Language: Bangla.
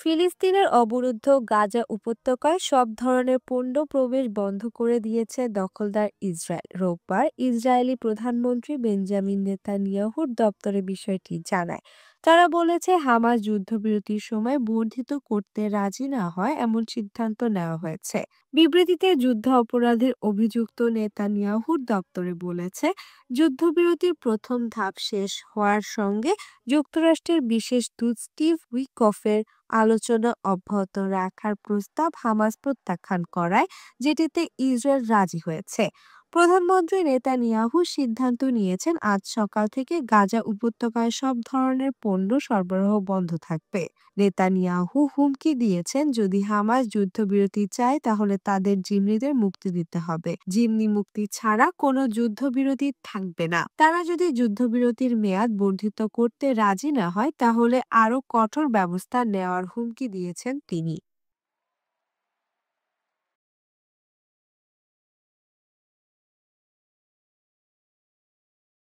ফিলিস্তিনের অবরুদ্ধ গাজা উপত্যকায় সব ধরনের পণ্য প্রবেশ বন্ধ করে দিয়েছে দখলদার ইসরায়েল। রোববার ইসরায়েলি প্রধানমন্ত্রী বেঞ্জামিন নেতানিয়াহুর দপ্তরে বিষয়টি জানায়। তারা বলেছে, হামাস যুদ্ধবিরতির সময় বর্ধিত করতে রাজি না হয় এমন সিদ্ধান্ত নেওয়া হয়েছে। বিবৃতিতে যুদ্ধ অপরাধের অভিযুক্ত নেতানিয়াহুর দপ্তরে বলেছে, যুদ্ধবিরতির প্রথম ধাপ শেষ হওয়ার সঙ্গে যুক্তরাষ্ট্রের বিশেষ দূত স্টিভ উইকফের আলোচনা অব্যাহত রাখার প্রস্তাব হামাস প্রত্যাখ্যান করায়, যেটিতে ইসরায়েল রাজি হয়েছে। প্রধানমন্ত্রী নেতানিয়াহু সিদ্ধান্ত নিয়েছেন, আজ সকাল থেকে গাজা উপত্যকায় সব ধরনের পণ্য সরবরাহ বন্ধ থাকবে। নেতানিয়াহু হুমকি দিয়েছেন, যদি হামাস যুদ্ধবিরতি চায় তাহলে তাদের জিম্মিদের মুক্তি দিতে হবে। জিম্মি মুক্তি ছাড়া কোনো যুদ্ধবিরতি থাকবে না। তারা যদি যুদ্ধবিরতির মেয়াদ বর্ধিত করতে রাজি না হয় তাহলে আরও কঠোর ব্যবস্থা নেওয়ার হুমকি দিয়েছেন তিনি।